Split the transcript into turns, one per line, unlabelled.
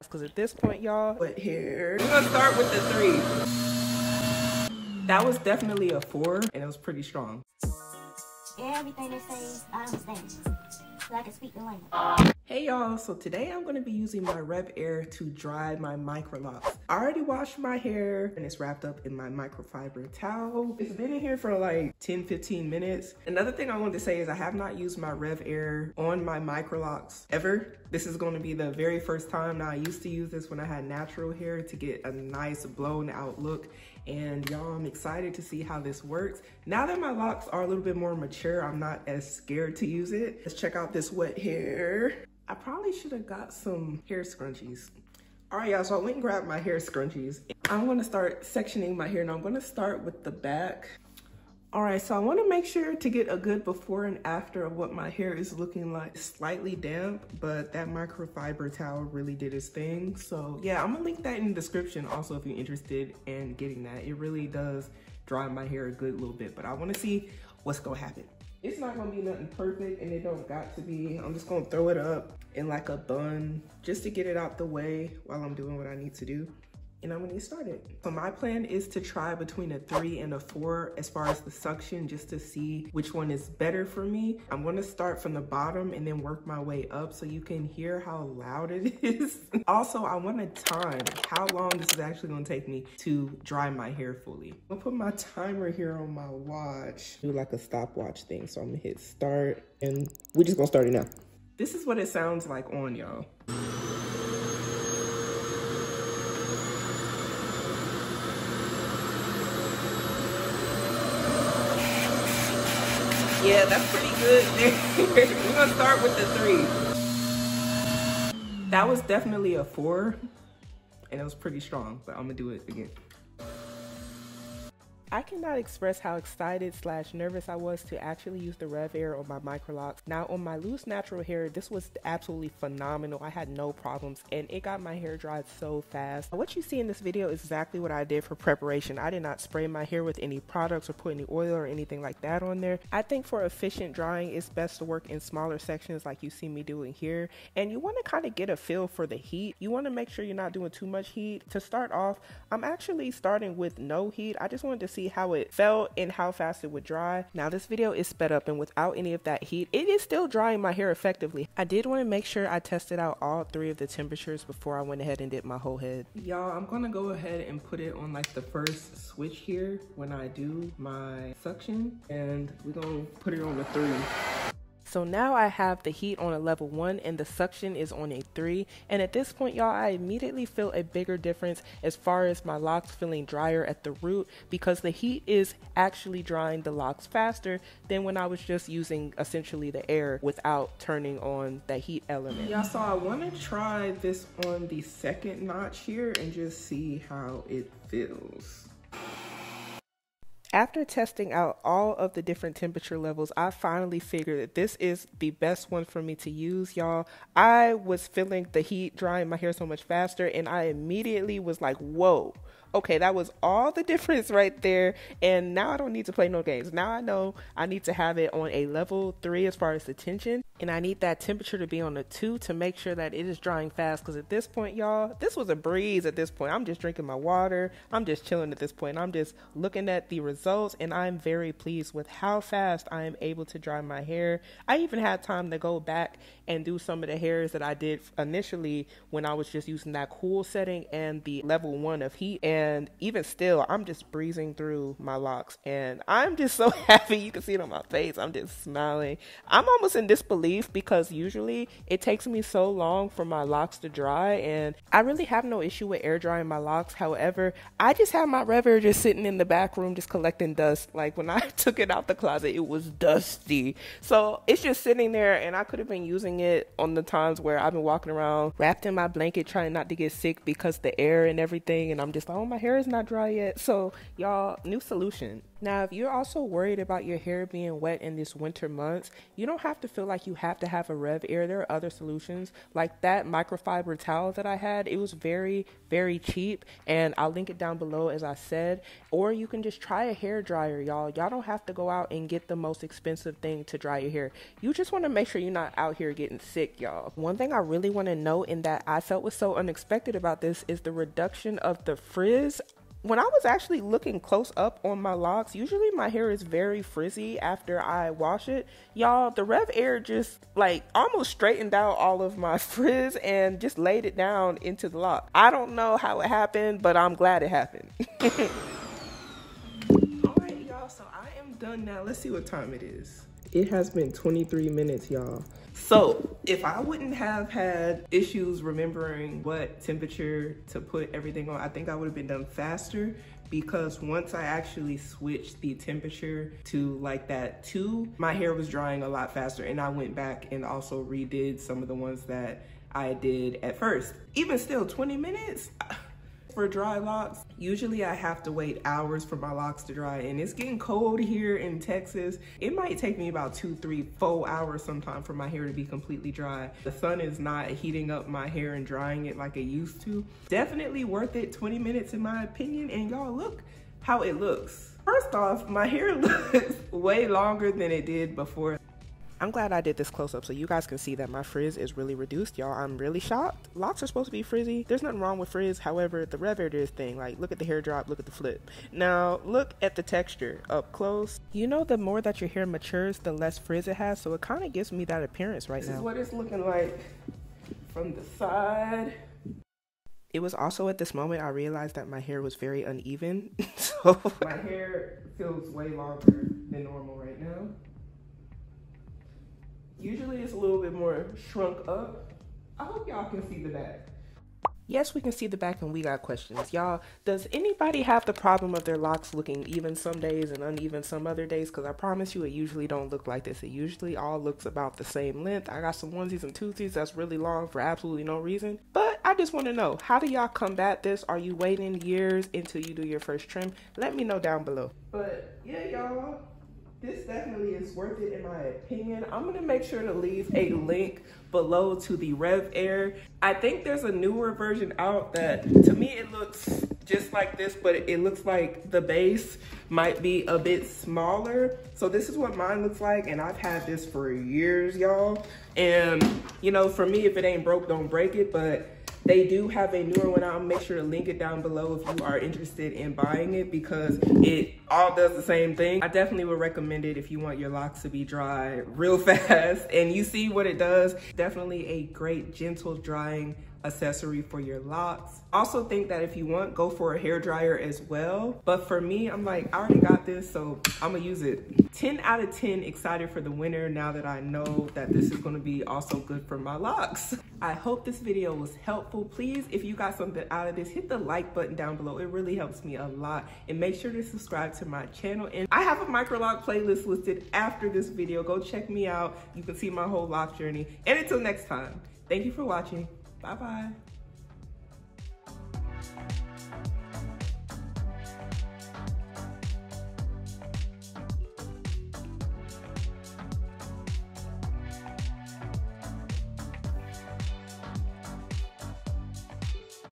because at this point, y'all, but here, we're gonna start with the 3. That was definitely a 4, and it was pretty strong.
Everything they say, I understand. So I can speak the language.
Hey y'all, so today I'm gonna be using my Revair to dry my Microlocs. I already washed my hair and it's wrapped up in my microfiber towel. It's been in here for like 10-15 minutes. Another thing I wanted to say is I have not used my Revair on my Microlocs ever. This is gonna be the very first time. Now I used to use this when I had natural hair to get a nice blown out look. And y'all, I'm excited to see how this works. Now that my locks are a little bit more mature, I'm not as scared to use it. Let's check out this wet hair. I probably should have got some hair scrunchies. All right, y'all, so I went and grabbed my hair scrunchies. I'm gonna start sectioning my hair. Now I'm gonna start with the back. All right, so I wanna make sure to get a good before and after of what my hair is looking like. Slightly damp, but that microfiber towel really did its thing. So yeah, I'm gonna link that in the description also if you're interested in getting that. It really does dry my hair a good little bit, but I wanna see what's gonna happen. It's not gonna be nothing perfect and it don't got to be. I'm just gonna throw it up in like a bun just to get it out the way while I'm doing what I need to do. And I'm gonna get started. So my plan is to try between a 3 and a 4 as far as the suction, just to see which one is better for me. I'm gonna start from the bottom and then work my way up so you can hear how loud it is. Also, I wanna time how long this is actually gonna take me to dry my hair fully. I'm gonna put my timer here on my watch. Do like a stopwatch thing. So I'm gonna hit start and we're just gonna start it now. This is what it sounds like on, y'all. Yeah, that's pretty good there. We're gonna start with the 3. That was definitely a 4, and it was pretty strong, but I'm gonna do it again. I cannot express how excited / nervous I was to actually use the Revair on my Microlocs. Now on my loose natural hair, this was absolutely phenomenal. I had no problems and it got my hair dried so fast. What you see in this video is exactly what I did for preparation. I did not spray my hair with any products or put any oil or anything like that on there. I think for efficient drying, it's best to work in smaller sections like you see me doing here. And you want to kind of get a feel for the heat. You want to make sure you're not doing too much heat. To start off, I'm actually starting with no heat. I just wanted to see how it felt and how fast it would dry. Now this video is sped up and without any of that heat, it is still drying my hair effectively. I did want to make sure I tested out all 3 of the temperatures before I went ahead and did my whole head. Y'all, I'm gonna go ahead and put it on like the first switch here when I do my suction, and we're gonna put it on the 3. So now I have the heat on a level 1 and the suction is on a 3. And at this point, y'all, I immediately feel a bigger difference as far as my locks feeling drier at the root, because the heat is actually drying the locks faster than when I was just using essentially the air without turning on the heat element. Yeah, so I want to try this on the 2nd notch here and just see how it feels. After testing out all of the different temperature levels, I finally figured that this is the best one for me to use, y'all. I was feeling the heat drying my hair so much faster, and I immediately was like, whoa. Okay, that was all the difference right there, and now I don't need to play no games. Now I know I need to have it on a level 3 as far as the tension, and I need that temperature to be on a 2 to make sure that it is drying fast, because at this point, y'all, this was a breeze at this point. I'm just drinking my water. I'm just chilling at this point. I'm just looking at the results, and I'm very pleased with how fast I am able to dry my hair. I even had time to go back and do some of the hairs that I did initially when I was just using that cool setting and the level 1 of heat. And even still, I'm just breezing through my locks and I'm just so happy. You can see it on my face. I'm just smiling. I'm almost in disbelief because usually it takes me so long for my locks to dry, and I really have no issue with air drying my locks. However, I just have my Revair just sitting in the back room just collecting dust. Like when I took it out the closet, it was dusty. So it's just sitting there, and I could have been using it on the times where I've been walking around wrapped in my blanket trying not to get sick because the air and everything, and I'm just like, oh, my hair is not dry yet. So y'all, new solution. Now, if you're also worried about your hair being wet in this winter months, you don't have to feel like you have to have a Revair. There are other solutions like that microfiber towel that I had. It was very, very cheap, and I'll link it down below as I said. Or you can just try a hair dryer, y'all. Y'all don't have to go out and get the most expensive thing to dry your hair. You just want to make sure you're not out here getting sick, y'all. One thing I really want to note and that I felt was so unexpected about this is the reduction of the frizz. When I was actually looking close up on my locks, usually my hair is very frizzy after I wash it. Y'all, the Revair just like almost straightened out all of my frizz and just laid it down into the lock. I don't know how it happened, but I'm glad it happened. All right, y'all, so I am done now. Let's see what time it is. It has been 23 minutes, y'all. So if I wouldn't have had issues remembering what temperature to put everything on, I think I would have been done faster, because once I actually switched the temperature to like that 2, my hair was drying a lot faster, and I went back and also redid some of the ones that I did at first. Even still, 20 minutes? For dry locks, usually I have to wait hours for my locks to dry, and it's getting cold here in Texas. It might take me about 2, 3, 4 hours sometime for my hair to be completely dry. The sun is not heating up my hair and drying it like it used to. Definitely worth it, 20 minutes in my opinion, and y'all look how it looks. First off, my hair looks way longer than it did before. I'm glad I did this close up so you guys can see that my frizz is really reduced, y'all. I'm really shocked. Locks are supposed to be frizzy. There's nothing wrong with frizz. However, the Revair did its thing. Like, look at the hair drop, look at the flip. Now, look at the texture up close. You know, the more that your hair matures, the less frizz it has. So it kind of gives me that appearance right now. This is what it's looking like from the side. It was also at this moment I realized that my hair was very uneven. So my hair feels way longer than normal right now. Usually it's a little bit more shrunk up. I hope y'all can see the back. Yes, we can see the back and we got questions. Y'all, does anybody have the problem of their locks looking even some days and uneven some other days? Because I promise you it usually don't look like this. It usually all looks about the same length. I got some onesies and twosies that's really long for absolutely no reason. But I just want to know, how do y'all combat this? Are you waiting years until you do your first trim? Let me know down below. But yeah, y'all. This definitely is worth it in my opinion. I'm gonna make sure to leave a link below to the Revair. I think there's a newer version out that, to me, it looks just like this, but it looks like the base might be a bit smaller. So this is what mine looks like, and I've had this for years, y'all. And you know, for me, if it ain't broke, don't break it, but they do have a newer one. I'll make sure to link it down below if you are interested in buying it, because it all does the same thing. I definitely would recommend it if you want your locks to be dry real fast and you see what it does. Definitely a great gentle drying accessory for your locks. Also think that if you want, go for a hair dryer as well. But for me, I'm like, I already got this, so I'm gonna use it. 10 out of 10 excited for the winter now that I know that this is gonna be also good for my locks. I hope this video was helpful. Please, if you got something out of this, hit the like button down below. It really helps me a lot. And make sure to subscribe to my channel. And I have a Microloc playlist listed after this video. Go check me out. You can see my whole lock journey. And until next time, thank you for watching. Bye-bye.